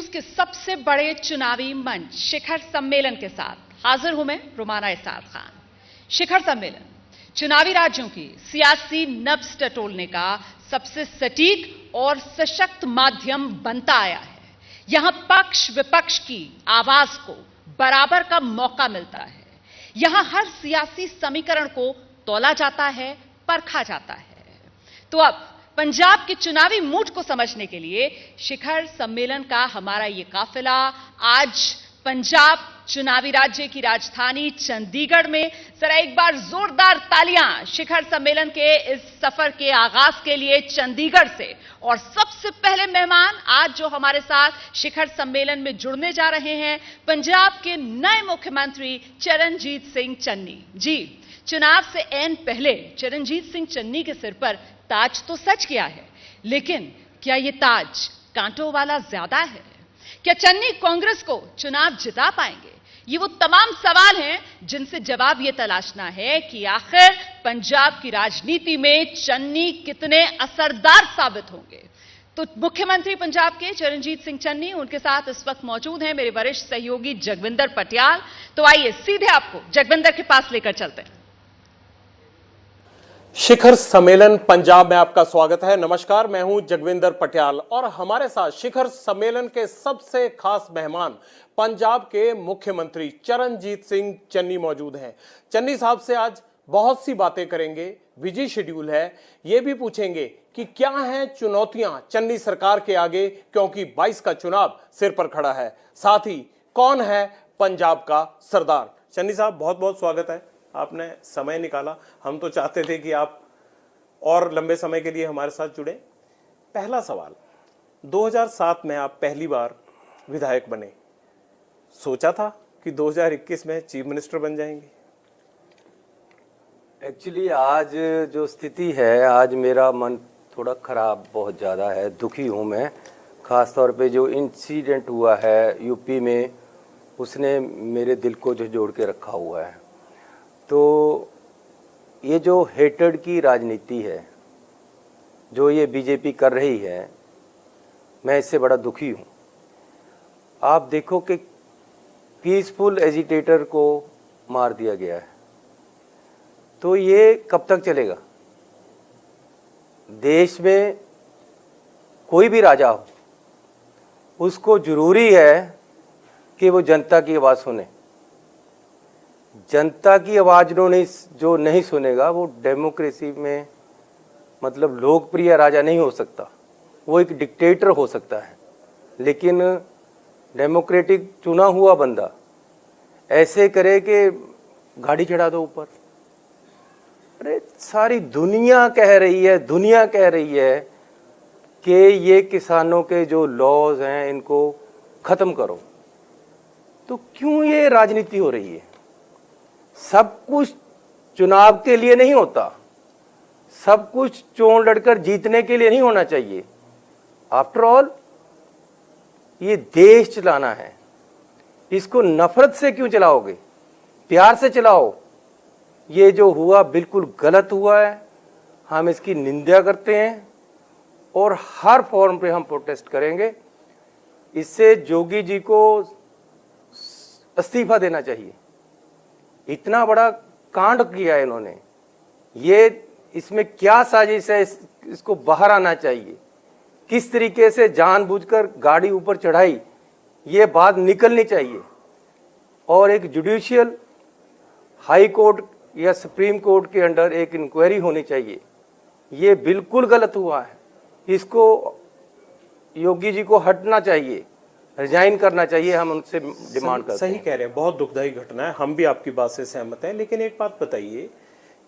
News के सबसे बड़े चुनावी मंच शिखर सम्मेलन के साथ हाजिर हूं मैं रुमाना इसार खान। शिखर सम्मेलन चुनावी राज्यों की सियासी नब्ज टटोलने का सबसे सटीक और सशक्त माध्यम बनता आया है। यहां पक्ष विपक्ष की आवाज को बराबर का मौका मिलता है। यहां हर सियासी समीकरण को तौला जाता है, परखा जाता है। तो अब पंजाब के चुनावी मूड को समझने के लिए शिखर सम्मेलन का हमारा ये काफिला आज पंजाब चुनावी राज्य की राजधानी चंडीगढ़ में। जरा एक बार जोरदार तालियां शिखर सम्मेलन के इस सफर के आगाज के लिए चंडीगढ़ से। और सबसे पहले मेहमान आज जो हमारे साथ शिखर सम्मेलन में जुड़ने जा रहे हैं, पंजाब के नए मुख्यमंत्री चरणजीत सिंह चन्नी जी। चुनाव से ऐन पहले चरणजीत सिंह चन्नी के सिर पर ताज तो सच गया है, लेकिन क्या यह ताज कांटों वाला ज्यादा है? क्या चन्नी कांग्रेस को चुनाव जिता पाएंगे? ये वो तमाम सवाल हैं जिनसे जवाब यह तलाशना है कि आखिर पंजाब की राजनीति में चन्नी कितने असरदार साबित होंगे। तो मुख्यमंत्री पंजाब के चरणजीत सिंह चन्नी, उनके साथ इस वक्त मौजूद हैं मेरे वरिष्ठ सहयोगी जगविंदर पटियाल। तो आइए सीधे आपको जगविंदर के पास लेकर चलते हैं। शिखर सम्मेलन पंजाब में आपका स्वागत है। नमस्कार, मैं हूं जगविंदर पटियाल और हमारे साथ शिखर सम्मेलन के सबसे खास मेहमान पंजाब के मुख्यमंत्री चरणजीत सिंह चन्नी मौजूद हैं। चन्नी साहब से आज बहुत सी बातें करेंगे, बिजी शेड्यूल है। ये भी पूछेंगे कि क्या हैं चुनौतियां चन्नी सरकार के आगे, क्योंकि 22 का चुनाव सिर पर खड़ा है। साथ ही कौन है पंजाब का सरदार। चन्नी साहब, बहुत बहुत स्वागत है, आपने समय निकाला। हम तो चाहते थे कि आप और लंबे समय के लिए हमारे साथ जुड़े। पहला सवाल, 2007 में आप पहली बार विधायक बने, सोचा था कि 2021 में चीफ मिनिस्टर बन जाएंगे? एक्चुअली आज जो स्थिति है, आज मेरा मन थोड़ा खराब बहुत ज़्यादा है, दुखी हूँ मैं। ख़ास तौर पे जो इंसिडेंट हुआ है यूपी में, उसने मेरे दिल को झंझोड़ के रखा हुआ है। तो ये जो हेटेड की राजनीति है जो ये बीजेपी कर रही है, मैं इससे बड़ा दुखी हूँ। आप देखो कि पीसफुल एजिटेटर को मार दिया गया है, तो ये कब तक चलेगा? देश में कोई भी राजा हो, उसको जरूरी है कि वो जनता की आवाज़ सुने। जनता की आवाज़ जो नहीं सुनेगा, वो डेमोक्रेसी में मतलब लोकप्रिय राजा नहीं हो सकता। वो एक डिक्टेटर हो सकता है, लेकिन डेमोक्रेटिक चुना हुआ बंदा ऐसे करे कि गाड़ी चढ़ा दो ऊपर। अरे सारी दुनिया कह रही है कि ये किसानों के जो लॉज हैं इनको ख़त्म करो, तो क्यों ये राजनीति हो रही है? सब कुछ चुनाव के लिए नहीं होता, सब कुछ चोर लड़कर जीतने के लिए नहीं होना चाहिए। आफ्टर ऑल ये देश चलाना है, इसको नफरत से क्यों चलाओगे? प्यार से चलाओ। ये जो हुआ बिल्कुल गलत हुआ है, हम इसकी निंदा करते हैं और हर फॉर्म पे हम प्रोटेस्ट करेंगे। इससे जोगी जी को इस्तीफा देना चाहिए। इतना बड़ा कांड किया है इन्होंने, ये इसमें क्या साजिश है, इसको बाहर आना चाहिए। किस तरीके से जानबूझकर गाड़ी ऊपर चढ़ाई, ये बात निकलनी चाहिए। और एक जुडिशियल हाई कोर्ट या सुप्रीम कोर्ट के अंडर एक इंक्वायरी होनी चाहिए। ये बिल्कुल गलत हुआ है, इसको योगी जी को हटना चाहिए, रिजाइन करना चाहिए। हम उनसे डिमांड करते हैं। सही कह रहे हैं, बहुत दुखदायी घटना है, हम भी आपकी बात से सहमत हैं। लेकिन एक बात बताइए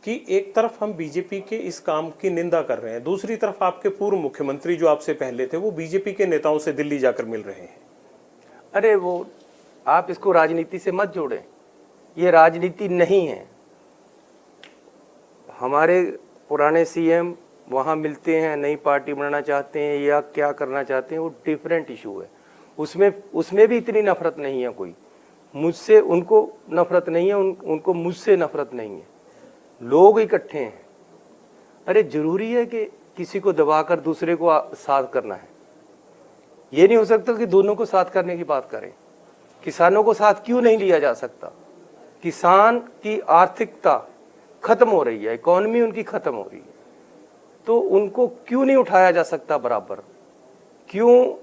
कि एक तरफ हम बीजेपी के इस काम की निंदा कर रहे हैं, दूसरी तरफ आपके पूर्व मुख्यमंत्री जो आपसे पहले थे, वो बीजेपी के नेताओं से दिल्ली जाकर मिल रहे हैं। अरे वो आप इसको राजनीति से मत जोड़ें, ये राजनीति नहीं है। हमारे पुराने सीएम वहाँ मिलते हैं, नई पार्टी बनाना चाहते हैं या क्या करना चाहते हैं, वो डिफरेंट इशू है। उसमें भी इतनी नफरत नहीं है कोई। मुझसे उनको नफरत नहीं है, उनको मुझसे नफरत नहीं है। लोग इकट्ठे हैं। अरे जरूरी है कि किसी को दबाकर दूसरे को साथ करना है? ये नहीं हो सकता कि दोनों को साथ करने की बात करें। किसानों को साथ क्यों नहीं लिया जा सकता? किसान की आर्थिकता खत्म हो रही है, इकोनॉमी उनकी खत्म हो रही है, तो उनको क्यों नहीं उठाया जा सकता बराबर? क्यों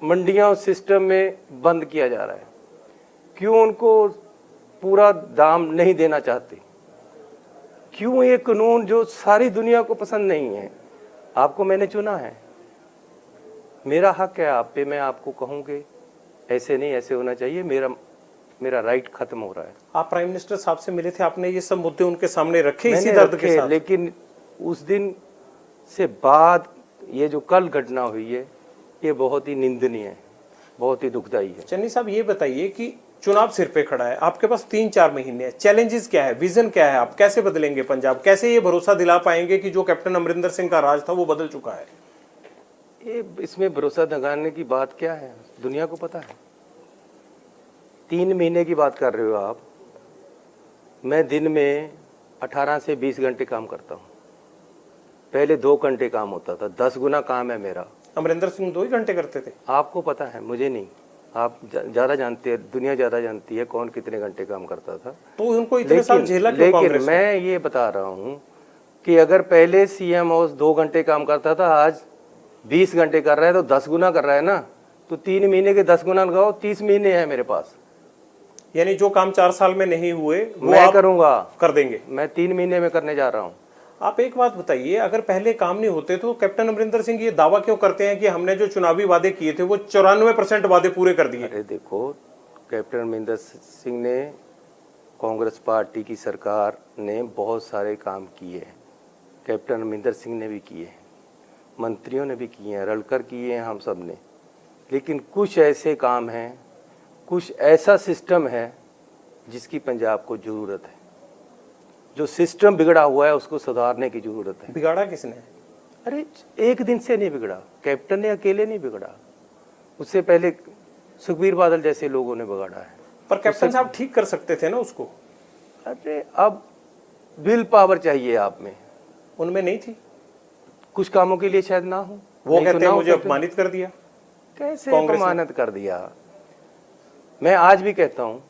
मंडियां उस सिस्टम में बंद किया जा रहा है? क्यों उनको पूरा दाम नहीं देना चाहते? क्यों ये कानून जो सारी दुनिया को पसंद नहीं है? आपको मैंने चुना है, मेरा हक है आप पे, मैं आपको कहूँगी ऐसे नहीं, ऐसे होना चाहिए, मेरा राइट खत्म हो रहा है। आप प्राइम मिनिस्टर साहब से मिले थे, आपने ये सब मुद्दे उनके सामने रखे इसी दर्द के साथ? लेकिन उस दिन से बाद ये जो कल घटना हुई है ये बहुत ही निंदनीय है, बहुत ही दुखदाई है। चन्नी साहब ये बताइए कि चुनाव सिर पे खड़ा है, आपके पास 3-4 महीने हैं, चैलेंजेस क्या है, विजन क्या है, आप कैसे बदलेंगे पंजाब? कैसे ये भरोसा दिला पाएंगे कि जो कैप्टन अमरिंदर सिंह का राज था वो बदल चुका है? ये इसमें भरोसा दिलाने की बात क्या है? दुनिया को पता है। 3 महीने की बात कर रहे हो आप। मैं दिन में 18 से 20 घंटे काम करता हूँ। पहले 2 घंटे काम होता था, 10 गुना काम है मेरा। अमरिंदर सिंह 2 ही घंटे करते थे? आपको पता है, मुझे नहीं। आप ज्यादा जानते हैं, दुनिया ज्यादा जानती है कौन कितने घंटे काम करता था। तो उनको इतने साल झेला क्यों कांग्रेस? लेकिन मैं ये बता रहा हूँ कि अगर पहले सीएम हाउस 2 घंटे काम करता था, आज 20 घंटे कर रहा है, तो 10 गुना कर रहा है ना। तो 3 महीने के 10 गुना लगाओ, 30 महीने हैं मेरे पास। यानी जो काम 4 साल में नहीं हुए वो मैं करूंगा, कर देंगे। मैं 3 महीने में करने जा रहा हूँ। आप एक बात बताइए, अगर पहले काम नहीं होते तो कैप्टन अमरिंदर सिंह ये दावा क्यों करते हैं कि हमने जो चुनावी वादे किए थे वो 94% वादे पूरे कर दिए? अरे देखो, कैप्टन अमरिंदर सिंह ने, कांग्रेस पार्टी की सरकार ने बहुत सारे काम किए हैं, कैप्टन अमरिंदर सिंह ने भी किए हैं, मंत्रियों ने भी किए हैं, रलकर किए हैं हम सब ने। लेकिन कुछ ऐसे काम हैं, कुछ ऐसा सिस्टम है जिसकी पंजाब को जरूरत है। जो सिस्टम बिगड़ा हुआ है उसको सुधारने की जरूरत है। बिगाड़ा किसने? अरे एक दिन से नहीं बिगड़ा, कैप्टन ने अकेले नहीं बिगड़ा, उससे पहले सुखबीर बादल जैसे लोगों ने बिगाड़ा है। पर कैप्टन साहब ठीक कर सकते थे ना उसको? अरे अब विल पावर चाहिए आप में, उनमें नहीं थी? कुछ कामों के लिए शायद ना हो। वो कहते हैं मुझे अपमानित कर दिया। कैसे अपमानित कर दिया? मैं आज भी कहता हूँ,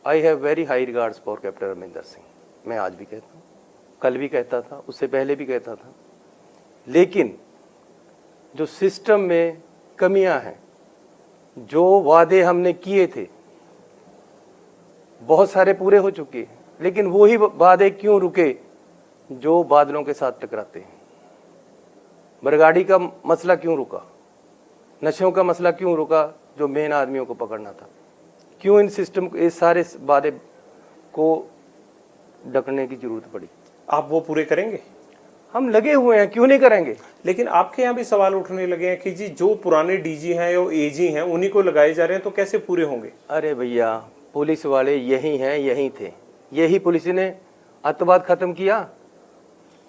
I have very high regards for captain Amarinder Singh. मैं आज भी कहता हूँ, कल भी कहता था, उससे पहले भी कहता था। लेकिन जो सिस्टम में कमियां हैं, जो वादे हमने किए थे बहुत सारे पूरे हो चुके हैं, लेकिन वो ही वादे क्यों रुके जो बादलों के साथ टकराते हैं? बरगाड़ी का मसला क्यों रुका? नशों का मसला क्यों रुका जो मेन आदमियों को पकड़ना था? क्यों इन सिस्टम को, इस सारे वादे को ढकने की जरूरत पड़ी? आप वो पूरे करेंगे? हम लगे हुए हैं, क्यों नहीं करेंगे? लेकिन आपके यहाँ भी सवाल उठने लगे हैं कि जी जो पुराने डीजी हैं और एजी हैं उन्हीं को लगाए जा रहे हैं, तो कैसे पूरे होंगे? अरे भैया, पुलिस वाले यही हैं, यही थे, यही पुलिस ने अत्याचार खत्म किया,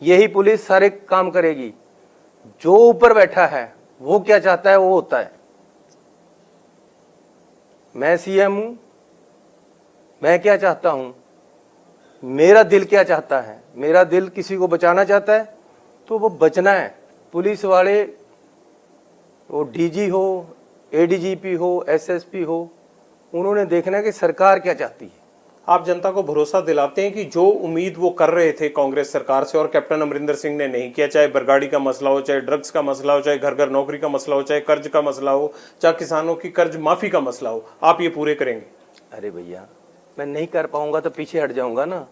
यही पुलिस सारे काम करेगी। जो ऊपर बैठा है वो क्या चाहता है वो होता है। मैं सीएम हूं, मैं क्या चाहता हूं, मेरा दिल क्या चाहता है? मेरा दिल किसी को बचाना चाहता है तो वो बचना है। पुलिस वाले, वो डीजी हो, एडीजीपी हो, एसएसपी हो, उन्होंने देखना है कि सरकार क्या चाहती है। आप जनता को भरोसा दिलाते हैं कि जो उम्मीद वो कर रहे थे कांग्रेस सरकार से और कैप्टन अमरिंदर सिंह ने नहीं किया, चाहे बरगाड़ी का मसला हो, चाहे ड्रग्स का मसला हो, चाहे घर घर नौकरी का मसला हो, चाहे कर्ज का मसला हो, चाहे किसानों की कर्ज माफी का मसला हो, आप ये पूरे करेंगे? अरे भैया, मैं नहीं कर पाऊंगा तो पीछे हट जाऊंगा ना,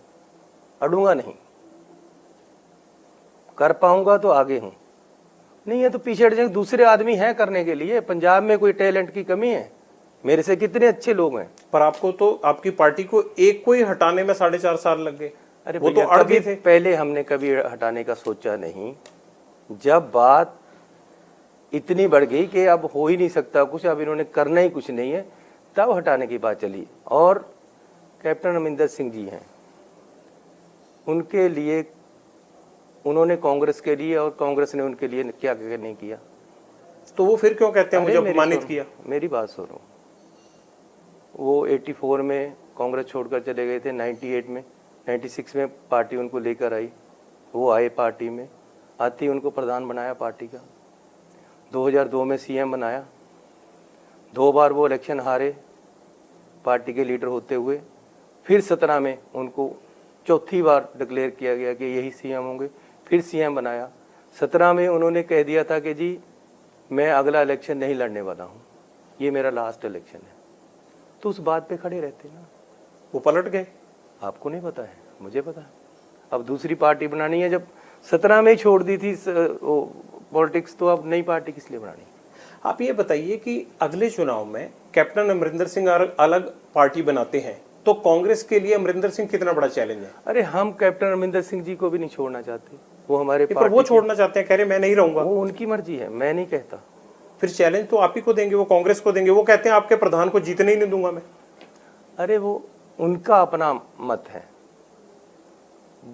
अड़ूंगा नहीं। कर पाऊंगा तो आगे हूं, नहीं है तो पीछे हट जाएंगे। दूसरे आदमी हैं करने के लिए। पंजाब में कोई टैलेंट की कमी है? मेरे से कितने अच्छे लोग हैं। पर आपको तो, आपकी पार्टी को एक को ही हटाने में 4.5 साल लग गए। अरे वो तो अड़ गए थे। पहले हमने कभी हटाने का सोचा नहीं। जब बात इतनी बढ़ गई कि अब हो ही नहीं सकता कुछ, अब इन्होंने करना ही कुछ नहीं है, तब हटाने की बात चली। और कैप्टन अमरिंदर सिंह जी हैं, उनके लिए, उन्होंने कांग्रेस के लिए और कांग्रेस ने उनके लिए क्या क्या नहीं किया। तो वो फिर क्यों कहते हैं मुझे अपमानित किया? मेरी बात सुनो, वो 84 में कांग्रेस छोड़कर चले गए थे, 98 में, 96 में पार्टी उनको लेकर आई, वो आए पार्टी में, आते ही उनको प्रधान बनाया पार्टी का। 2002 में सीएम बनाया, 2 बार वो इलेक्शन हारे पार्टी के लीडर होते हुए, फिर 17 में उनको चौथी बार डिक्लेयर किया गया कि यही सीएम होंगे, फिर सीएम बनाया। 17 में उन्होंने कह दिया था कि जी मैं अगला इलेक्शन नहीं लड़ने वाला हूँ, ये मेरा लास्ट इलेक्शन है। तो उस बात पे खड़े रहते ना, वो पलट गए। आपको नहीं पता है, मुझे पता है। अब दूसरी पार्टी बनानी है, जब 17 में ही छोड़ दी थी पॉलिटिक्स, तो अब नई पार्टी किस लिए बनानी? आप ये बताइए कि अगले चुनाव में कैप्टन अमरिंदर सिंह अलग पार्टी बनाते हैं तो कांग्रेस के लिए अमरिंदर सिंह कितना बड़ा चैलेंज है? अरे हम कैप्टन अमरिंदर सिंह जी को भी नहीं छोड़ना चाहते, वो हमारे पर वो छोड़ना चाहते हैं, कह रहे मैं नहीं रहूंगा। वो उनकी मर्जी है, मैं नहीं कहता। फिर चैलेंज तो आप ही को देंगे, वो कांग्रेस को देंगे। वो कहते हैं आपके प्रधान को जीतने ही नहीं दूंगा मैं। अरे वो उनका अपना मत है।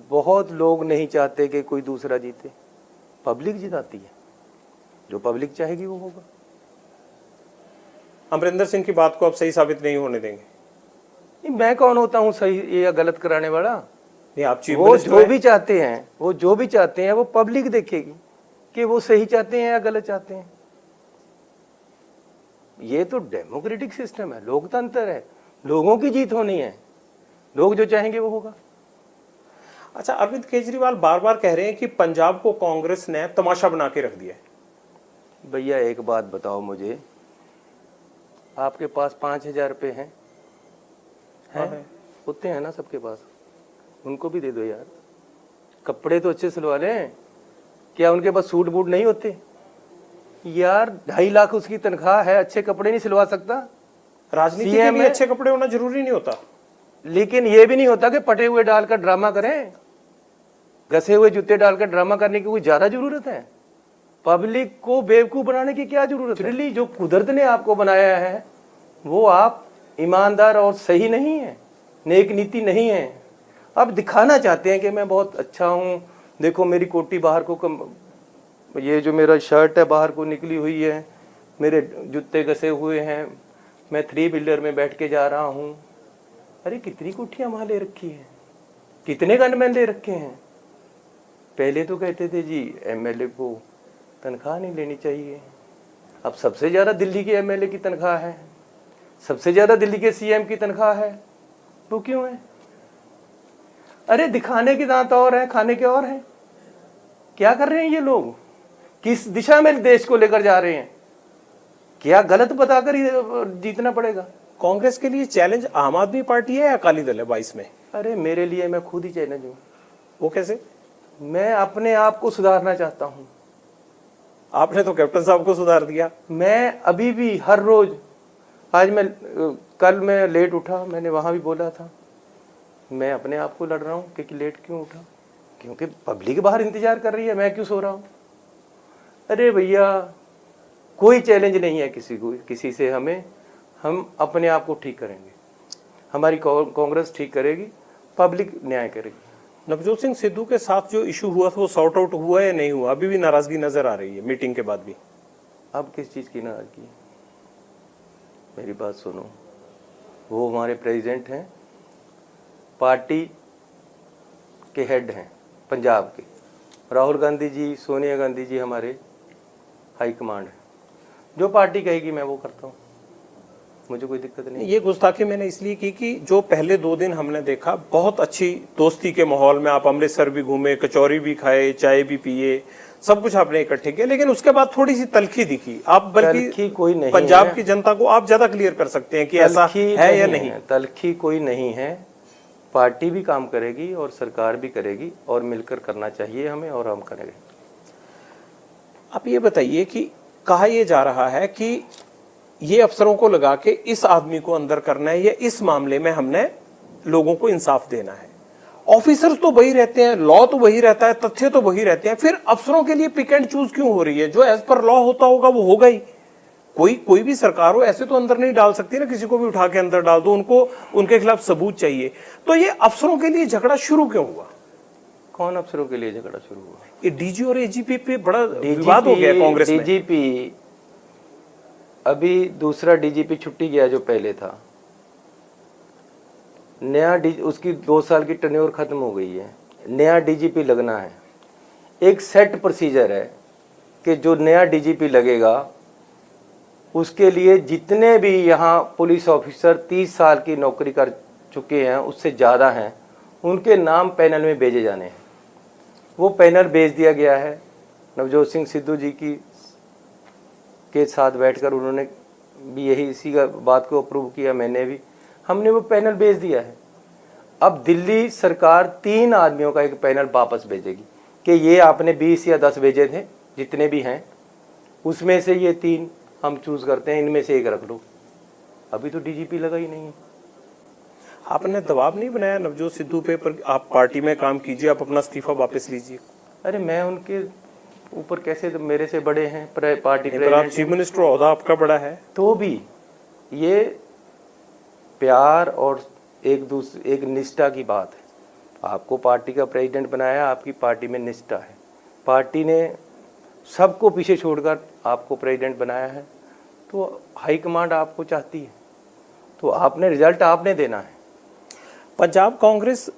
बहुत लोग नहीं चाहते कि कोई दूसरा जीते, पब्लिक जिताती है, जो पब्लिक चाहेगी वो होगा। अमरिंदर सिंह की बात को अब सही साबित नहीं होने देंगे? नहीं, मैं कौन होता हूँ सही या गलत कराने वाला? नहीं, आप चीफ वो मिनिस्टर जो भी चाहते हैं, वो जो भी चाहते हैं वो पब्लिक देखेगी कि वो सही चाहते हैं या गलत चाहते हैं। ये तो डेमोक्रेटिक सिस्टम है, लोकतंत्र है, लोगों की जीत होनी है, लोग जो चाहेंगे वो होगा। अच्छा, अरविंद केजरीवाल बार बार कह रहे हैं कि पंजाब को कांग्रेस ने तमाशा बना के रख दिया है। भैया एक बात बताओ मुझे, आपके पास 5,000 रुपये हैं? होते हैं ना सबके पास, उनको भी दे दो यार। कपड़े तो अच्छे सिलवा लें, क्या उनके पास सूट बूट नहीं होते यार? 2.5 लाख उसकी तनख्वाह है, अच्छे कपड़े नहीं सिलवा सकता? राजनीति के भी अच्छे कपड़े होना जरूरी नहीं होता। लेकिन ये भी नहीं होता कि पटे हुए डालकर ड्रामा करें, घसे हुए जूते डालकर ड्रामा करने की कोई ज्यादा जरूरत है? पब्लिक को बेवकूफ बनाने की क्या जरूरत है? रियली जो कुदरत ने आपको बनाया है वो आप ईमानदार और सही नहीं है, नेक नीति नहीं है। अब दिखाना चाहते हैं कि मैं बहुत अच्छा हूँ, देखो मेरी कोटी बाहर को ये जो मेरा शर्ट है बाहर को निकली हुई है, मेरे जूते घसे हुए हैं, मैं 3 व्हीलर में बैठ के जा रहा हूँ। अरे कितनी कोठियाँ वहाँ ले रखी है, कितने गनमैन ले रखे हैं। पहले तो कहते थे जी एमएलए को तनख्वाह नहीं लेनी चाहिए, अब सबसे ज़्यादा दिल्ली के एमएलए की तनख्वाह है, सबसे ज़्यादा दिल्ली के सीएम की तनख्वाह है। वो क्यों है? अरे दिखाने के दांत और हैं, खाने के और हैं। क्या कर रहे हैं ये लोग? किस दिशा में देश को लेकर जा रहे हैं? क्या गलत बताकर ही जीतना पड़ेगा? कांग्रेस के लिए चैलेंज आम आदमी पार्टी है या अकाली दल है 22 में? अरे मेरे लिए मैं खुद ही चैलेंज हूँ। वो कैसे? मैं अपने आप को सुधारना चाहता हूँ। आपने तो कैप्टन साहब को सुधार दिया। मैं अभी भी हर रोज, कल मैं लेट उठा, मैंने वहां भी बोला था मैं अपने आप को लड़ रहा हूँ कि लेट क्यों उठा, क्योंकि पब्लिक बाहर इंतजार कर रही है, मैं क्यों सो रहा हूँ। अरे भैया कोई चैलेंज नहीं है किसी को, किसी से। हम अपने आप को ठीक करेंगे, हमारी कांग्रेस ठीक करेगी, पब्लिक न्याय करेगी। नवजोत सिंह सिद्धू के साथ जो इशू हुआ था वो सॉर्ट आउट हुआ या नहीं हुआ? अभी भी नाराजगी नजर आ रही है मीटिंग के बाद भी। अब किस चीज की नाराजगी? मेरी बात सुनो, वो हमारे प्रेसिडेंट हैं, पार्टी के हेड हैं पंजाब के। राहुल गांधी जी, सोनिया गांधी जी हमारे हाई कमांड है। जो पार्टी कहेगी मैं वो करता हूँ, मुझे कोई दिक्कत नहीं। ये गुस्ताखी मैंने इसलिए की कि जो पहले 2 दिन हमने देखा बहुत अच्छी दोस्ती के माहौल में आप अमृतसर भी घूमे, कचौरी भी खाए, चाय भी पिए, सब कुछ आपने इकट्ठे किया, लेकिन उसके बाद थोड़ी सी तलखी दिखी। आप बल्कि कोई नहीं, पंजाब की जनता को आप ज्यादा क्लियर कर सकते हैं कि ऐसा है या नहीं। तलखी कोई नहीं है, पार्टी भी काम करेगी और सरकार भी करेगी और मिलकर करना चाहिए हमें, और हम करेंगे। आप ये बताइए कि कहा यह जा रहा है कि ये अफसरों को लगा के इस आदमी को अंदर करना है या इस मामले में हमने लोगों को इंसाफ देना है। ऑफिसर्स तो वही रहते हैं, लॉ तो वही रहता है, तथ्य तो वही रहते हैं, फिर अफसरों के लिए पिक एंड चूज क्यों हो रही है? जो एज पर लॉ होता होगा वो होगा ही। कोई भी सरकार हो ऐसे तो अंदर नहीं डाल सकती ना, किसी को भी उठा के अंदर डाल दो, उनको उनके खिलाफ सबूत चाहिए। तो ये अफसरों के लिए झगड़ा शुरू क्यों हुआ? कौन अफसरों के लिए झगड़ा शुरू हुआ? ये डीजी और एजीपी पे बड़ा विवाद हो गया कांग्रेस में। डीजीपी, अभी दूसरा डीजीपी छुट्टी गया जो पहले था, नया उसकी 2 साल की टर्न्योर खत्म हो गई है, नया डीजीपी लगना है। एक सेट प्रोसीजर है कि जो नया डीजीपी लगेगा उसके लिए जितने भी यहाँ पुलिस ऑफिसर 30 साल की नौकरी कर चुके हैं उससे ज़्यादा हैं, उनके नाम पैनल में भेजे जाने हैं। वो पैनल भेज दिया गया है। नवजोत सिंह सिद्धू जी के साथ बैठकर उन्होंने भी यही इसी का बात को अप्रूव किया, मैंने भी, हमने वो पैनल भेज दिया है। अब दिल्ली सरकार 3 आदमियों का एक पैनल वापस भेजेगी कि ये आपने 20 या 10 भेजे थे, जितने भी हैं उसमें से ये 3 हम चूज करते हैं, इनमें से एक रख लो। अभी तो डीजीपी लगा ही नहीं है। आपने दबाव नहीं बनाया नवजोत सिद्धू पे पर आप पार्टी में काम कीजिए, आप अपना इस्तीफा वापस लीजिए? अरे मैं उनके ऊपर कैसे, तो मेरे से बड़े हैं पार्टी पर आप चीफ मिनिस्टर ओहदा आपका बड़ा है, तो भी ये प्यार और एक निष्ठा की बात है। आपको पार्टी का प्रेसिडेंट बनाया, आपकी पार्टी में निष्ठा है, पार्टी ने सबको पीछे छोड़कर आपको प्रेसिडेंट बनाया है, तो हाईकमांड आपको चाहती है, तो आपने रिजल्ट आपने देना है। पंजाब कांग्रेस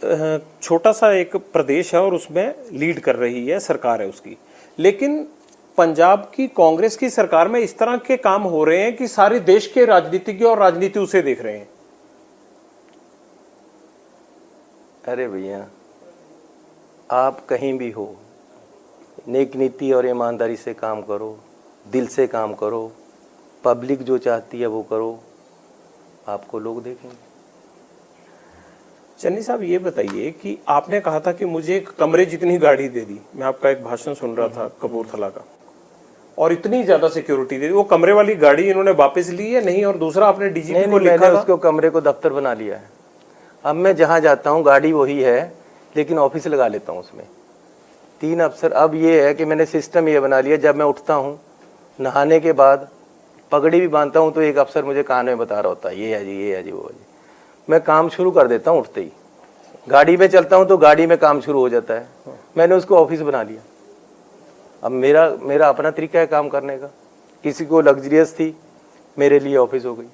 छोटा सा एक प्रदेश है और उसमें लीड कर रही है, सरकार है उसकी, लेकिन पंजाब की कांग्रेस की सरकार में इस तरह के काम हो रहे हैं कि सारे देश के राजनीतिज्ञ और राजनीति उसे देख रहे हैं। अरे भैया, आप कहीं भी हो, नेक नीति और ईमानदारी से काम करो, दिल से काम करो, पब्लिक जो चाहती है वो करो, आपको लोग देखेंगे। चन्नी साहब ये बताइए कि आपने कहा था कि मुझे एक कमरे जितनी गाड़ी दे दी, मैं आपका एक भाषण सुन रहा था कपूरथला का, और इतनी ज्यादा सिक्योरिटी दे दी, वो कमरे वाली गाड़ी इन्होंने वापस ली है नहीं? और दूसरा आपने डीजीपी को लिखा मैंने उसको कमरे को दफ्तर बना लिया है। अब मैं जहाँ जाता हूँ गाड़ी वही है, लेकिन ऑफिस लगा लेता हूँ उसमें 3 अफसर। अब ये है कि मैंने सिस्टम ये बना लिया, जब मैं उठता हूँ नहाने के बाद पगड़ी भी बांधता हूँ तो एक अफसर मुझे कान में बता रहा होता है, ये है जी, ये है जी, वो है जी। मैं काम शुरू कर देता हूँ उठते ही। गाड़ी में चलता हूँ तो गाड़ी में काम शुरू हो जाता है। मैंने उसको ऑफिस बना लिया। अब मेरा अपना तरीका है काम करने का। किसी को लग्जरियस थी, मेरे लिए ऑफिस हो गई।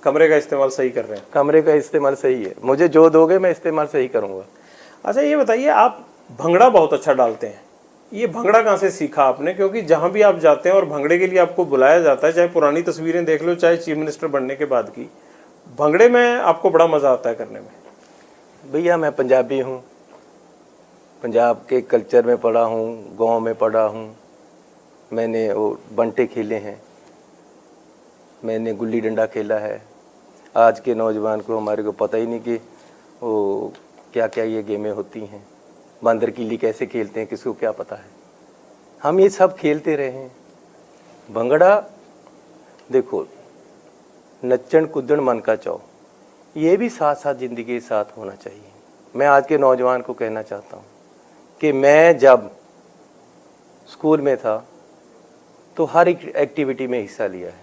कमरे का इस्तेमाल सही कर रहे हैं? कमरे का इस्तेमाल सही है, मुझे जो दोगे मैं इस्तेमाल सही करूँगा। अच्छा ये बताइए, आप भंगड़ा बहुत अच्छा डालते हैं, ये भंगड़ा कहाँ से सीखा आपने? क्योंकि जहां भी आप जाते हैं और भंगड़े के लिए आपको बुलाया जाता है, चाहे पुरानी तस्वीरें देख लो चाहे चीफ मिनिस्टर बनने के बाद की, भंगड़े में आपको बड़ा मजा आता है करने में। भैया मैं पंजाबी हूँ, पंजाब के कल्चर में पढ़ा हूँ, गांव में पढ़ा हूँ, मैंने वो बंटे खेले हैं, मैंने गुल्ली डंडा खेला है। आज के नौजवान को हमारे को पता ही नहीं कि वो क्या क्या ये गेमें होती हैं, बंदर किल्ली कैसे खेलते हैं, किसको क्या पता है। हम ये सब खेलते रहे हैं। भंगड़ा देखो, नच्चन कुद्दन मन का चाव, ये भी साथ साथ ज़िंदगी के साथ होना चाहिए। मैं आज के नौजवान को कहना चाहता हूँ कि मैं जब स्कूल में था तो हर एक एक्टिविटी में हिस्सा लिया है,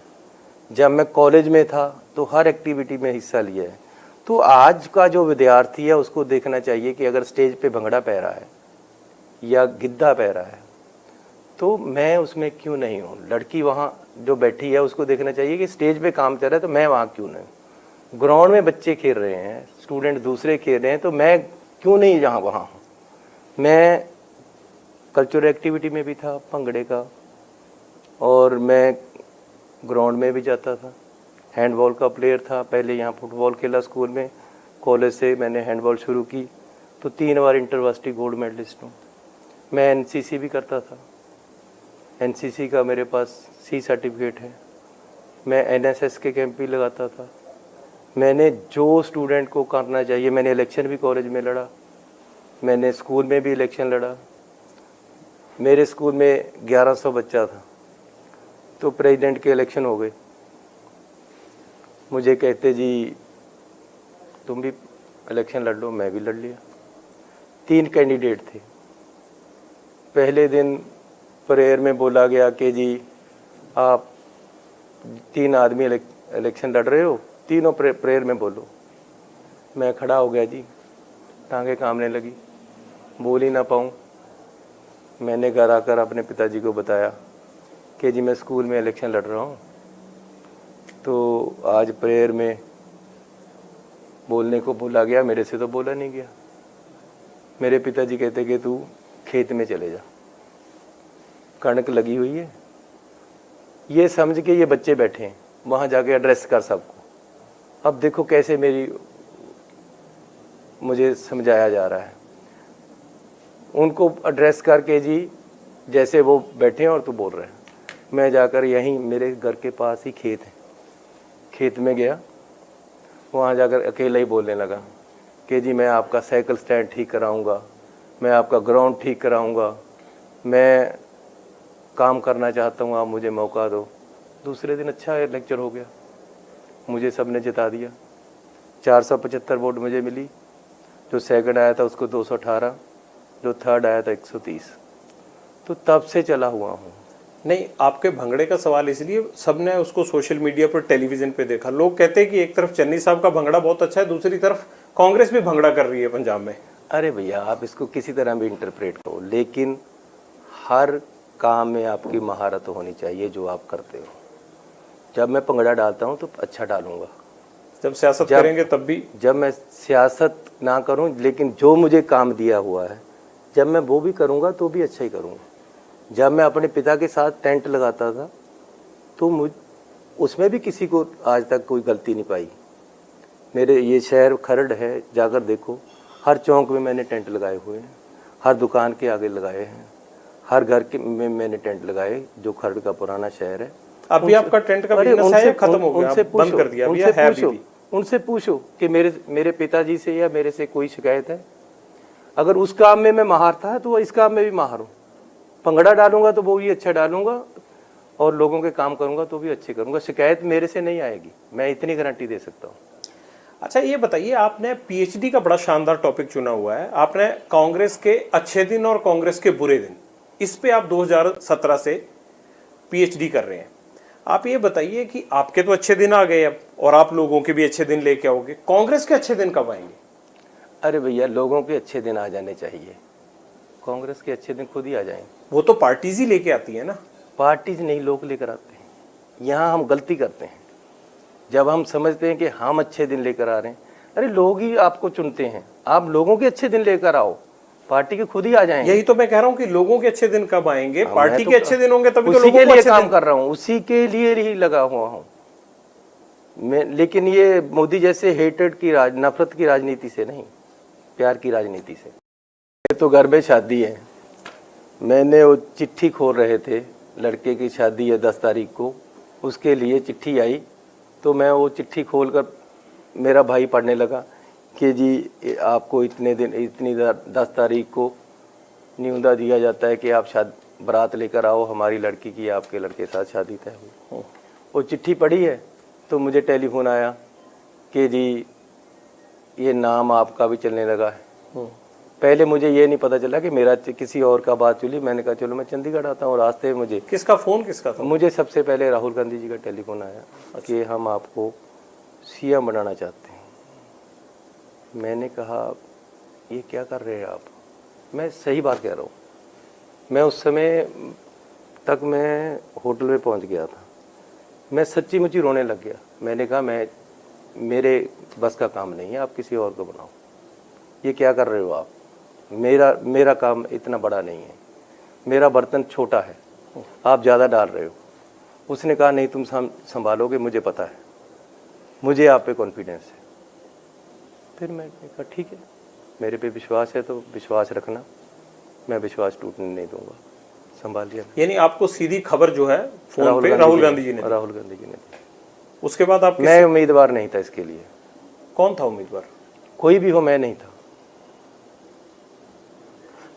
जब मैं कॉलेज में था तो हर एक्टिविटी में हिस्सा लिया है। तो आज का जो विद्यार्थी है उसको देखना चाहिए कि अगर स्टेज पे भंगड़ा पह रहा है या गिद्धा पह रहा है तो मैं उसमें क्यों नहीं हूँ। लड़की वहाँ जो बैठी है उसको देखना चाहिए कि स्टेज पे काम चल रहा है तो मैं वहाँ क्यों नहीं। ग्राउंड में बच्चे खेल रहे हैं, स्टूडेंट दूसरे खेल रहे हैं, तो मैं क्यों नहीं जहाँ वहाँ हूँ। मैं कल्चरल एक्टिविटी में भी था भंगड़े का, और मैं ग्राउंड में भी जाता था, हैंडबॉल का प्लेयर था। पहले यहाँ फुटबॉल खेला स्कूल में, कॉलेज से मैंने हैंडबॉल शुरू की तो 3 बार इंटरवर्सिटी गोल्ड मेडलिस्ट हूँ। मैं एनसीसी भी करता था, एनसीसी का मेरे पास सी सर्टिफिकेट है। मैं एनएसएस के कैंप भी लगाता था। मैंने जो स्टूडेंट को करना चाहिए, मैंने इलेक्शन भी कॉलेज में लड़ा, मैंने स्कूल में भी इलेक्शन लड़ा। मेरे स्कूल में 1100 बच्चा था तो प्रेसिडेंट के इलेक्शन हो गए। मुझे कहते जी तुम भी इलेक्शन लड़ लो, मैं भी लड़ लिया। 3 कैंडिडेट थे। पहले दिन प्रेयर में बोला गया कि जी आप 3 आदमी इलेक्शन लड़ रहे हो, तीनों प्रेयर में बोलो। मैं खड़ा हो गया जी, टांगे कामने लगी, बोल ही ना पाऊँ। मैंने घर आकर अपने पिताजी को बताया कि जी मैं स्कूल में इलेक्शन लड़ रहा हूँ, तो आज प्रेयर में बोलने को बोला गया, मेरे से तो बोला नहीं गया। मेरे पिताजी कहते कि तू खेत में चले जा। कणक लगी हुई है, ये समझ के ये बच्चे बैठे हैं वहाँ जाके एड्रेस कर सबको। अब देखो कैसे मुझे समझाया जा रहा है, उनको एड्रेस करके जी जैसे वो बैठे हैं और तू बोल रहे हैं। मैं जाकर यहीं मेरे घर के पास ही खेत है, खेत में गया, वहाँ जाकर अकेला ही बोलने लगा कि जी मैं आपका साइकिल स्टैंड ठीक कराऊंगा, मैं आपका ग्राउंड ठीक कराऊंगा, मैं काम करना चाहता हूँ, आप मुझे मौका दो। दूसरे दिन अच्छा लेक्चर हो गया, मुझे सबने जिता दिया। 475 वोट मुझे मिली, जो सेकंड आया था उसको 218, जो थर्ड आया था 130। तो तब से चला हुआ हूँ। नहीं, आपके भंगड़े का सवाल इसलिए सबने उसको सोशल मीडिया पर, टेलीविजन पे देखा। लोग कहते हैं कि एक तरफ चन्नी साहब का भंगड़ा बहुत अच्छा है, दूसरी तरफ कांग्रेस भी भंगड़ा कर रही है पंजाब में। अरे भैया, आप इसको किसी तरह भी इंटरप्रेट करो, लेकिन हर काम में आपकी महारत होनी चाहिए जो आप करते हो। जब मैं भंगड़ा डालता हूँ तो अच्छा डालूंगा, जब सियासत करेंगे तब भी। जब मैं सियासत ना करूँ, लेकिन जो मुझे काम दिया हुआ है जब मैं वो भी करूँगा तो भी अच्छा ही करूँगा। जब मैं अपने पिता के साथ टेंट लगाता था तो उसमें भी किसी को आज तक कोई गलती नहीं पाई। मेरे ये शहर खरड़ है, जाकर देखो, हर चौक में मैंने टेंट लगाए हुए हैं, हर दुकान के आगे लगाए हैं, हर घर के में मैंने टेंट लगाए। जो खरड़ का पुराना शहर है, अभी आपका टेंट का बिजनेस है या खत्म हो गया, बंद कर दिया? उनसे पूछो कि मेरे पिताजी से या मेरे से कोई शिकायत है। अगर उस काम में मैं माहिर था तो इस काम में भी माहिर हूँ। भंगड़ा डालूंगा तो वो भी अच्छा डालूंगा और लोगों के काम करूंगा तो भी अच्छे करूंगा। शिकायत मेरे से नहीं आएगी, मैं इतनी गारंटी दे सकता हूँ। अच्छा, ये बताइए, आपने पीएचडी का बड़ा शानदार टॉपिक चुना हुआ है। आपने कांग्रेस के अच्छे दिन और कांग्रेस के बुरे दिन, इस पे आप 2017 से पीएचडी कर रहे हैं। आप ये बताइए कि आपके तो अच्छे दिन आ गए अब, और आप लोगों के भी अच्छे दिन लेके आओगे, कांग्रेस के अच्छे दिन कब आएंगे? अरे भैया, लोगों के अच्छे दिन आ जाने चाहिए, कांग्रेस के अच्छे दिन खुद ही आ जाएंगे। वो तो पार्टीज ही लेके आती है ना। पार्टीज नहीं, लोग लेकर आते हैं। यहाँ हम गलती करते हैं जब हम समझते हैं कि हम अच्छे दिन लेकर आ रहे हैं। अरे लोग ही आपको चुनते हैं, आप लोगों के अच्छे दिन लेकर आओ, पार्टी के खुद ही आ जाएंगे। यही तो मैं कह रहा हूँ कि लोगों के अच्छे दिन कब आएंगे? पार्टी के अच्छे दिन होंगे तभी तो उसी के लिए काम कर रहा हूँ, उसी के लिए ही लगा हुआ हूँ मैं। लेकिन ये मोदी जैसे हेटेड की नफरत की राजनीति से नहीं, प्यार की राजनीति से। तो घर में शादी है, मैंने वो चिट्ठी खोल रहे थे, लड़के की शादी है 10 तारीख को, उसके लिए चिट्ठी आई। तो मैं वो चिट्ठी खोलकर मेरा भाई पढ़ने लगा कि जी आपको इतने दिन, इतनी 10 तारीख को न्यूनता दिया जाता है कि आप बारात लेकर आओ, हमारी लड़की की आपके लड़के के साथ शादी तय हुई। वो चिट्ठी पढ़ी है तो मुझे टेलीफोन आया कि जी ये नाम आपका भी चलने लगा है। पहले मुझे ये नहीं पता चला कि मेरा किसी और का बात चली। मैंने कहा चलो मैं चंडीगढ़ आता हूँ। रास्ते में मुझे किसका था? मुझे सबसे पहले राहुल गांधी जी का टेलीफोन आया कि हम आपको सीएम बनाना चाहते हैं। मैंने कहा ये क्या कर रहे हैं आप? मैं सही बात कह रहा हूँ। मैं उस समय तक मैं होटल में पहुँच गया था, मैं सच्ची मुच्ची रोने लग गया। मैंने कहा मेरे बस का काम नहीं है, आप किसी और को बनाओ। ये क्या कर रहे हो आप? मेरा काम इतना बड़ा नहीं है, मेरा बर्तन छोटा है, आप ज़्यादा डाल रहे हो। उसने कहा नहीं तुम संभालोगे, मुझे पता है, मुझे आप पे कॉन्फिडेंस है। फिर मैंने कहा ठीक है, मेरे पे विश्वास है तो विश्वास रखना, मैं विश्वास टूटने नहीं दूंगा। संभाल लिया। यानी आपको सीधी खबर जो है फोन पे राहुल गांधी जी ने दी। उसके बाद आप? मैं उम्मीदवार नहीं था इसके लिए। कौन था उम्मीदवार? कोई भी हो, मैं नहीं था।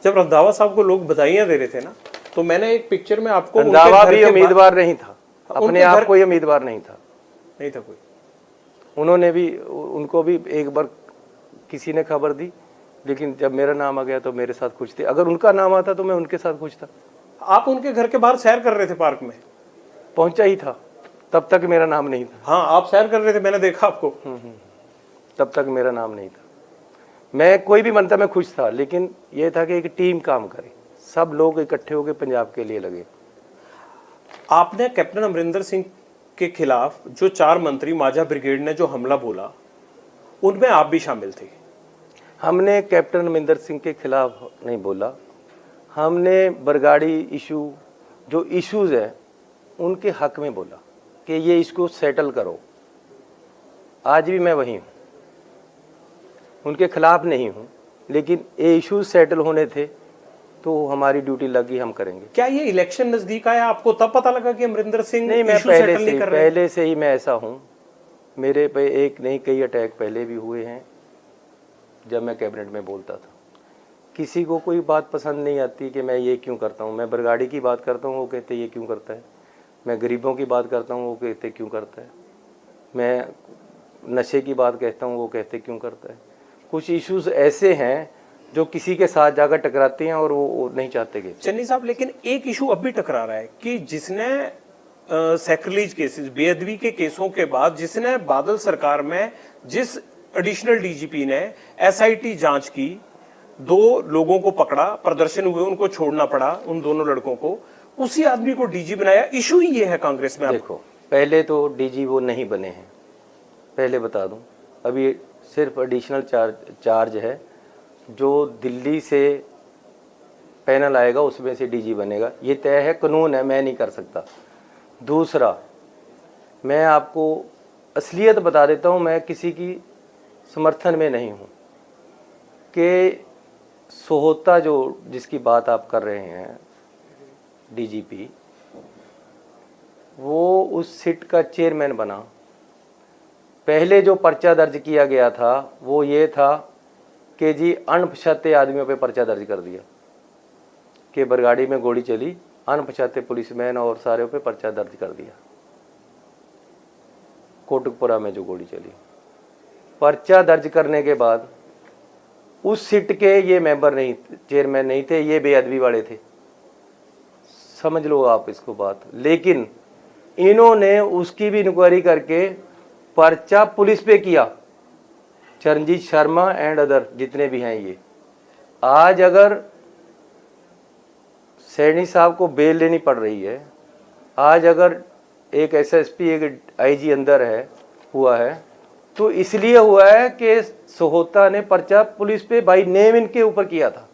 जब रंधावा साहब को लोग बधाइयां दे रहे थे ना, तो मैंने एक पिक्चर में आपको, रंधावा भी उम्मीदवार नहीं था, अपने आप कोई उम्मीदवार नहीं था कोई। उन्होंने भी, उनको भी एक बार किसी ने खबर दी, लेकिन जब मेरा नाम आ गया तो मेरे साथ खुश थे। अगर उनका नाम आता तो मैं उनके साथ खुश था। आप उनके घर के बाहर सैर कर रहे थे, पार्क में? पहुंचा ही था, तब तक मेरा नाम नहीं था। हाँ, आप सैर कर रहे थे, मैंने देखा आपको। तब तक मेरा नाम नहीं था। मैं कोई भी बनता मैं खुश था, लेकिन यह था कि एक टीम काम करे, सब लोग इकट्ठे होकर पंजाब के लिए लगे। आपने कैप्टन अमरिंदर सिंह के खिलाफ जो 4 मंत्री माझा ब्रिगेड ने जो हमला बोला, उनमें आप भी शामिल थे। हमने कैप्टन अमरिंदर सिंह के खिलाफ नहीं बोला, हमने बरगाड़ी इशू जो इश्यूज है उनके हक में बोला कि ये इसको सेटल करो। आज भी मैं वही हूँ, उनके खिलाफ नहीं हूँ, लेकिन ये इश्यूज सेटल होने थे तो हमारी ड्यूटी लगी, हम करेंगे। क्या ये इलेक्शन नजदीक आया, आपको तब पता लगा कि अमरिंदर सिंह नहीं, मैं इशू सेटल नहीं कर रहे? पहले से ही मैं ऐसा हूँ। मेरे पे एक नहीं कई अटैक पहले भी हुए हैं जब मैं कैबिनेट में बोलता था। किसी को कोई बात पसंद नहीं आती कि मैं ये क्यों करता हूँ। मैं बरगाड़ी की बात करता हूँ, वो कहते ये क्यों करता है। मैं गरीबों की बात करता हूँ, वो कहते क्यों करता है। मैं नशे की बात कहता हूँ, वो कहते क्यों करता है। कुछ इश्यूज ऐसे हैं जो किसी के साथ जाकर टकराते हैं और वो नहीं चाहते कि। चन्नी साहब, लेकिन एक इशू अब भी टकरा रहा है कि जिसने सैक्रिलेज केसेस, बेअदबी के केसों के बाद जिसने बादल सरकार में जिस एडिशनल डीजीपी ने एसआईटी जांच की, 2 लोगों को पकड़ा, प्रदर्शन हुए, उनको छोड़ना पड़ा, उन दोनों लड़कों को, उसी आदमी को डीजी बनाया। इशू ही ये है कांग्रेस में। देखो, पहले तो डीजी वो नहीं बने हैं, पहले बता दूं। अभी सिर्फ एडिशनल चार्ज है, जो दिल्ली से पैनल आएगा उसमें से डीजी बनेगा। ये तय है, कानून है, मैं नहीं कर सकता। दूसरा, मैं आपको असलियत बता देता हूँ, मैं किसी की समर्थन में नहीं हूँ कि सोहता जो जिसकी बात आप कर रहे हैं डीजीपी, वो उस सिट का चेयरमैन बना। पहले जो पर्चा दर्ज किया गया था वो ये था कि जी अनपछाते आदमियों पे पर्चा दर्ज कर दिया कि बरगाड़ी में गोली चली, अनपछाते पुलिसमैन और सारे पे पर्चा दर्ज कर दिया। कोटकपुरा में जो गोली चली, पर्चा दर्ज करने के बाद उस सीट के ये मेंबर नहीं, चेयरमैन नहीं थे, ये बेअदबी वाले थे, समझ लो आप इसको बात। लेकिन इन्होंने उसकी भी इंक्वायरी करके पर्चा पुलिस पे किया, चरणजीत शर्मा एंड अदर जितने भी हैं ये। आज अगर सैनी साहब को बेल लेनी पड़ रही है, आज अगर एक एसएसपी एक आईजी अंदर है हुआ है, तो इसलिए हुआ है कि सोहता ने पर्चा पुलिस पे बाई नेम इनके ऊपर किया था,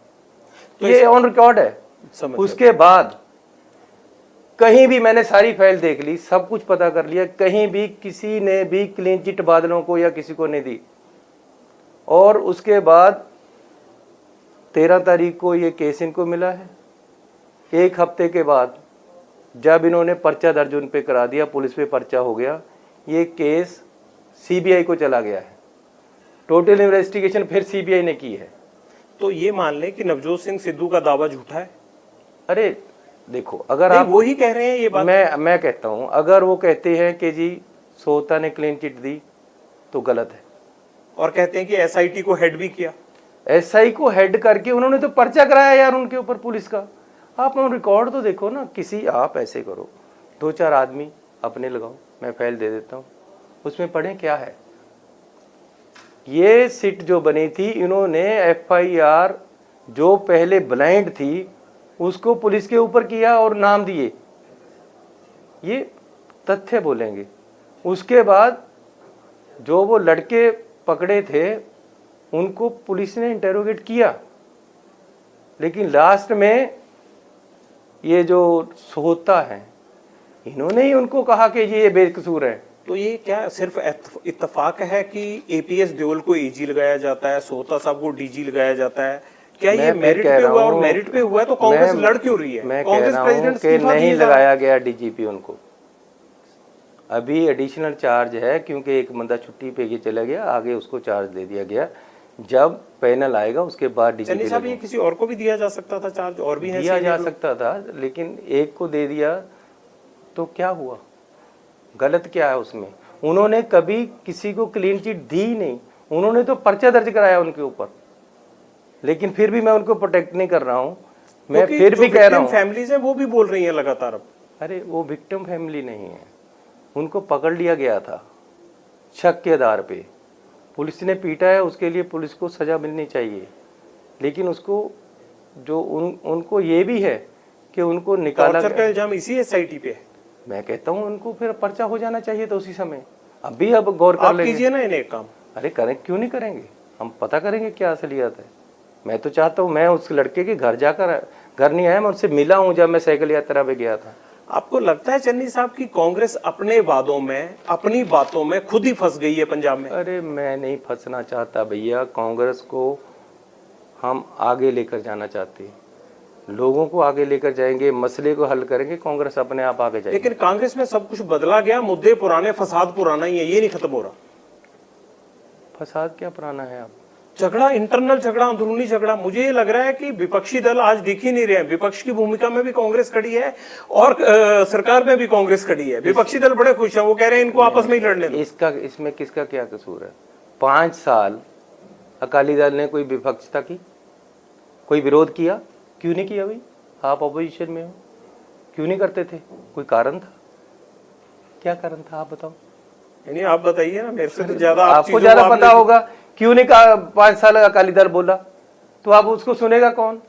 तो ये ऑन रिकॉर्ड है। उसके बाद कहीं भी मैंने सारी फाइल देख ली, सब कुछ पता कर लिया, कहीं भी किसी ने भी क्लीन चिट बादलों को या किसी को नहीं दी। और उसके बाद 13 तारीख को ये केस इनको मिला है। एक हफ्ते के बाद जब इन्होंने पर्चा दर्ज उन पे करा दिया, पुलिस पे पर्चा हो गया, ये केस सीबीआई को चला गया है। टोटल इन्वेस्टिगेशन फिर सीबीआई ने की है। तो ये मान लें कि नवजोत सिंह सिद्धू का दावा झूठा है? अरे देखो, अगर आप वो ही कह रहे हैं ये बात, मैं कहता हूं, अगर वो कहते हैं कि जी सोहता ने क्लीन चिट दी तो गलत है। और कहते हैं कि एसआईटी को हेड भी किया। एसआई को हेड करके उन्होंने तो पर्चा कराया यार उनके ऊपर पुलिस का। आप रिकॉर्ड तो देखो ना। किसी आप ऐसे करो, 2-4 आदमी अपने लगाओ, मैं फाइल दे देता हूँ, उसमें पढ़े क्या है। ये सिट जो बनी थी, इन्होंने एफआईआर जो पहले ब्लाइंड थी उसको पुलिस के ऊपर किया और नाम दिए, ये तथ्य बोलेंगे। उसके बाद जो वो लड़के पकड़े थे उनको पुलिस ने इंटेरोगेट किया, लेकिन लास्ट में ये जो सोहता है इन्होंने ही उनको कहा कि ये बेकसूर है। तो ये क्या सिर्फ इत्तेफाक है कि एपीएस देओल को एजी लगाया जाता है, सोहता साहब को डीजी लगाया जाता है? क्या ये मेरिट पे हुआ? और मेरिट पे हुआ है तो कांग्रेस लड़ क्यों रही है? मैं कह रहा हूं कि नहीं लगाया गया डीजीपी उनको। अभी एडिशनल चार्ज है क्योंकि एक बंदा छुट्टी पे ये चला गया, आगे उसको चार्ज दे दिया गया। जब पैनल आएगा उसके बाद डीजीपी साहब, ये किसी और को भी दिया जा सकता था चार्ज, और भी दिया जा सकता था, लेकिन एक को दे दिया तो क्या हुआ? गलत क्या है उसमें? उन्होंने कभी किसी को क्लीन चिट दी नहीं, उन्होंने तो पर्चा दर्ज कराया उनके ऊपर। लेकिन फिर भी मैं उनको प्रोटेक्ट नहीं कर रहा हूं, मैं फिर भी कह रहा हूं। फैमिलीज हैं वो भी बोल रही हैं लगातार अब। अरे वो विक्टिम फैमिली नहीं है, उनको पकड़ लिया गया था शक के आधार पे, पुलिस ने पीटा है, उसके लिए पुलिस को सजा मिलनी चाहिए। लेकिन उसको जो उनको ये भी है कि उनको निकाला टॉर्चर का इल्जाम इसी एसआईटी पे है। मैं कहता हूं उनको फिर पर्चा हो जाना चाहिए था उसी समय। अभी अब गौर कर लेंगे। कीजिए ना इन्हें काम। अरे करें, क्यों नहीं करेंगे? हम पता करेंगे क्या असलियत है। मैं तो चाहता हूं मैं उस लड़के के घर जाकर घर नहीं आया, मैं उनसे मिला हूँ जब मैं साइकिल यात्रा पे गया था। आपको लगता है चन्नी साहब की कांग्रेस अपने वादों में, अपनी बातों में खुद ही फंस गई है पंजाब में? अरे मैं नहीं फंसना चाहता भैया, कांग्रेस को हम आगे लेकर जाना चाहते हैं, लोगों को आगे लेकर जाएंगे, मसले को हल करेंगे, कांग्रेस अपने आप आगे जाएगी। लेकिन कांग्रेस में सब कुछ बदला गया, मुद्दे पुराने, फसाद पुराना ही है, ये नहीं खत्म हो रहा। फसाद क्या पुराना है? आप झगड़ा, इंटरनल झगड़ा, अंदरूनी झगड़ा। मुझे ये लग रहा है कि विपक्षी दल आज दिख ही नहीं रहे हैं। विपक्ष की भूमिका में भी कांग्रेस खड़ी है और सरकार में भी कांग्रेस खड़ी है। विपक्षी दल बड़े खुश हैं, वो कह रहे हैं इनको आपस में ही लड़ने दो। इसमें किसका क्या कसूर है? 5 साल अकाली दल ने कोई विपक्षता की, कोई विरोध किया? क्यों नहीं किया भाई? आप अपोजिशन में हो, क्यों नहीं करते थे? कोई कारण था? क्या कारण था आप बताओ? यानी आप बताइए ना, मेरे से तो ज्यादा आपको ज्यादा पता होगा। क्यों नहीं कहा 5 साल अकाली दल बोला? तो आप उसको सुनेगा कौन?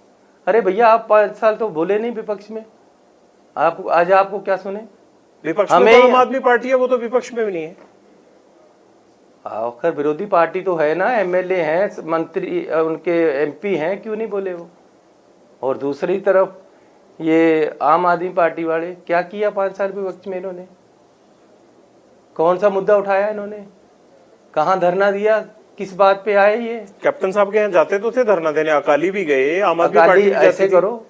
अरे भैया आप 5 साल तो बोले नहीं विपक्ष में, आप आज आपको क्या सुने? विपक्ष में तो आम आदमी पार्टी है, वो तो विपक्ष में भी नहीं है। आखिर विरोधी पार्टी तो है ना, एमएलए हैं, मंत्री, उनके एमपी हैं, क्यों नहीं बोले वो? और दूसरी तरफ ये आम आदमी पार्टी वाले क्या किया 5 साल विपक्ष में? इन्होंने कौन सा मुद्दा उठाया? इन्होंने कहाँ धरना दिया? किस बात पे आए ये? कैप्टन साहब के यहाँ जाते तो थे धरना देने, अकाली भी गए, आम आदमी पार्टी भी ऐसे करो।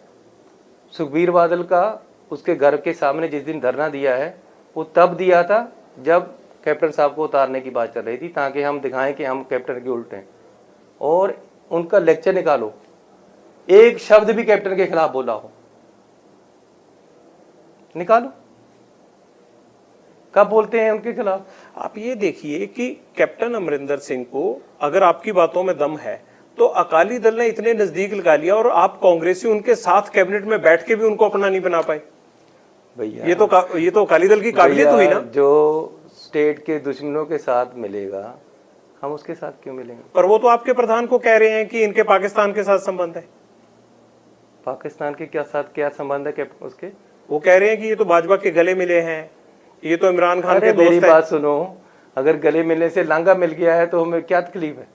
सुखबीर बादल का उसके घर के सामने जिस दिन धरना दिया है वो तब दिया था जब कैप्टन साहब को उतारने की बात चल रही थी, ताकि हम दिखाएं कि हम कैप्टन के उल्टे हैं। और उनका लेक्चर निकालो, एक शब्द भी कैप्टन के खिलाफ बोला हो, निकालो। कब बोलते हैं उनके खिलाफ? आप ये देखिए कि कैप्टन अमरिंदर सिंह को अगर आपकी बातों में दम है तो अकाली दल ने इतने नजदीक लगा लिया और आप कांग्रेसी उनके साथ कैबिनेट में बैठ के भी उनको अपना नहीं बना पाए। भैया ये तो अकाली दल की काबिलियत हुई ना। जो स्टेट के दुश्मनों के साथ मिलेगा, हम उसके साथ क्यों मिलेंगे? पर वो तो आपके प्रधान को कह रहे हैं कि इनके पाकिस्तान के साथ संबंध है। पाकिस्तान के साथ क्या संबंध है कैप्टन उसके? वो कह रहे हैं कि ये तो भाजपा के गले मिले हैं, ये तो इमरान खान के दोस्त हैं। मेरी बात सुनो, अगर गले मिलने से लांगा मिल गया है तो हमें क्या तकलीफ है?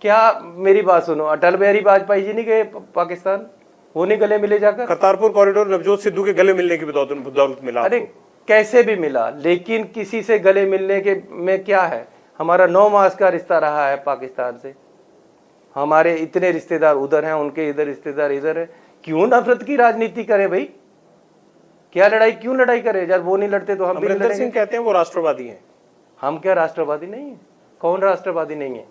क्या मेरी बात सुनो, अटल बिहारी वाजपेयी जी नहीं गए पाकिस्तान? वो नहीं गले मिले जाकर? करतारपुर कॉरिडोर नवजोत सिद्धू के गले मिलने की बदौलत मिला। अरे कैसे भी मिला, लेकिन किसी से गले मिलने के में क्या है? हमारा 9 मास का रिश्ता रहा है पाकिस्तान से, हमारे इतने रिश्तेदार उधर हैं, उनके इधर रिश्तेदार इधर है। क्यों नफरत की राजनीति करे भाई? क्या लड़ाई, क्यों लड़ाई करे? जब वो नहीं लड़ते तो हम भी लड़ेंगे। सिंह कहते हैं वो राष्ट्रवादी हैं। हम क्या राष्ट्रवादी नहीं है? कौन राष्ट्रवादी नहीं है?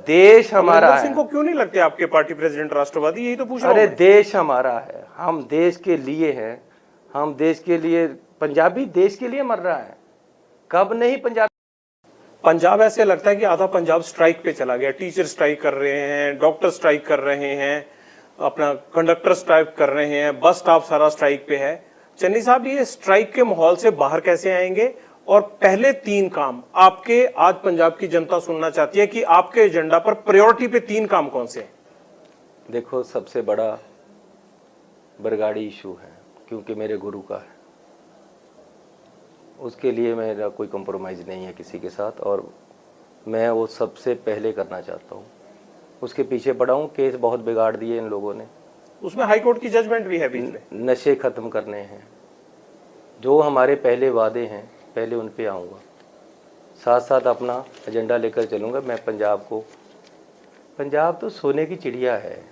देश हमारा है। सिंह को क्यों नहीं लगते आपके पार्टी प्रेसिडेंट राष्ट्रवादी? यही तो पूछ रहा हूं। अरे देश हमारा है, हम देश के लिए हैं, हम देश के लिए, पंजाबी देश के लिए मर रहा है। कब नहीं पंजाब ऐसे लगता है कि आधा पंजाब स्ट्राइक पे चला गया। टीचर स्ट्राइक कर रहे हैं, डॉक्टर स्ट्राइक कर रहे हैं, अपना कंडक्टर स्ट्राइक कर रहे हैं, बस स्टॉप सारा स्ट्राइक पे है। चन्नी साहब, ये स्ट्राइक के माहौल से बाहर कैसे आएंगे? और पहले 3 काम आपके, आज पंजाब की जनता सुनना चाहती है कि आपके एजेंडा पर प्रायोरिटी पे 3 काम कौन से हैं? देखो, सबसे बड़ा बरगाड़ी इशू है, क्योंकि मेरे गुरु का है, उसके लिए मेरा कोई कंप्रोमाइज़ नहीं है किसी के साथ, और मैं वो सबसे पहले करना चाहता हूँ। उसके पीछे पड़ा हूँ, केस बहुत बिगाड़ दिए इन लोगों ने, उसमें हाई कोर्ट की जजमेंट भी है बीच में। नशे खत्म करने हैं, जो हमारे पहले वादे हैं, पहले उन पे आऊँगा, साथ साथ अपना एजेंडा लेकर चलूँगा। मैं पंजाब तो सोने की चिड़िया है,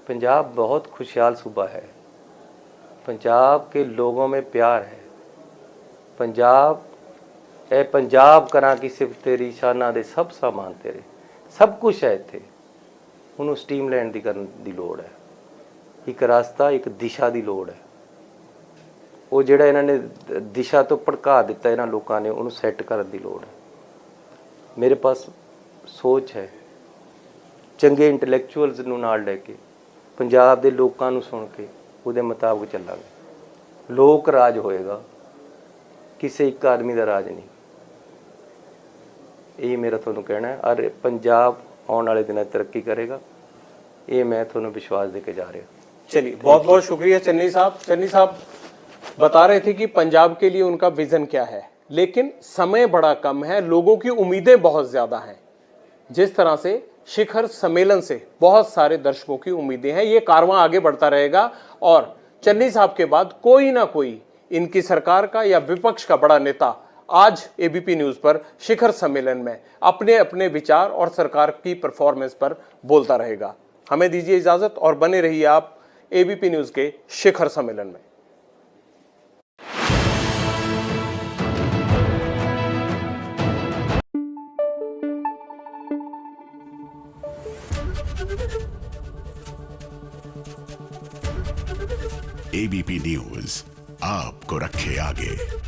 पंजाब बहुत खुशहाल सूबा है, पंजाब के लोगों में प्यार है। पंजाब करा की सिर्फ तेरी शाना दे सब सामान तेरे, सब कुछ है इत्थे। ਉਹਨੂੰ ਸਟੀਮ ਲੈਣ ਦੀ ਲੋੜ ਹੈ, ਇੱਕ ਰਸਤਾ, ਇੱਕ ਦਿਸ਼ਾ ਦੀ ਲੋੜ ਹੈ। ਉਹ ਜਿਹੜਾ ਇਹਨਾਂ ਨੇ ਦਿਸ਼ਾ ਤੋਂ ਭੜਕਾ ਦਿੱਤਾ ਇਹਨਾਂ ਲੋਕਾਂ ਨੇ, ਉਹਨੂੰ ਸੈੱਟ ਕਰਨ ਦੀ ਲੋੜ ਹੈ। ਮੇਰੇ ਪਾਸ ਸੋਚ ਹੈ, ਚੰਗੇ ਇੰਟੈਲੈਕਚੁਅਲਸ ਨੂੰ ਨਾਲ ਲੈ ਕੇ, ਪੰਜਾਬ ਦੇ ਲੋਕਾਂ ਨੂੰ ਸੁਣ ਕੇ ਉਹਦੇ ਮੁਤਾਬਕ ਚੱਲਾਂਗੇ। ਲੋਕ ਰਾਜ ਹੋਏਗਾ, ਕਿਸੇ ਇੱਕ ਆਦਮੀ ਦਾ ਰਾਜ ਨਹੀਂ। ਇਹ ਮੇਰਾ ਤੁਹਾਨੂੰ ਕਹਿਣਾ ਹੈ। ਔਰ ਪੰਜਾਬ आने वाले दिन तरक्की करेगा, ये मैं थोड़ा विश्वास देके जा रहा हूँ। चलिए, बहुत बहुत शुक्रिया चन्नी साहब। चन्नी साहब बता रहे थे कि पंजाब के लिए उनका विजन क्या है, लेकिन समय बड़ा कम है, लोगों की उम्मीदें बहुत ज्यादा हैं। जिस तरह से शिखर सम्मेलन से बहुत सारे दर्शकों की उम्मीदें हैं। ये कारवां आगे बढ़ता रहेगा और चन्नी साहब के बाद कोई ना कोई इनकी सरकार का या विपक्ष का बड़ा नेता आज एबीपी न्यूज पर शिखर सम्मेलन में अपने अपने विचार और सरकार की परफॉर्मेंस पर बोलता रहेगा। हमें दीजिए इजाजत और बने रहिए आप एबीपी न्यूज के शिखर सम्मेलन में। एबीपी न्यूज आपको रखे आगे।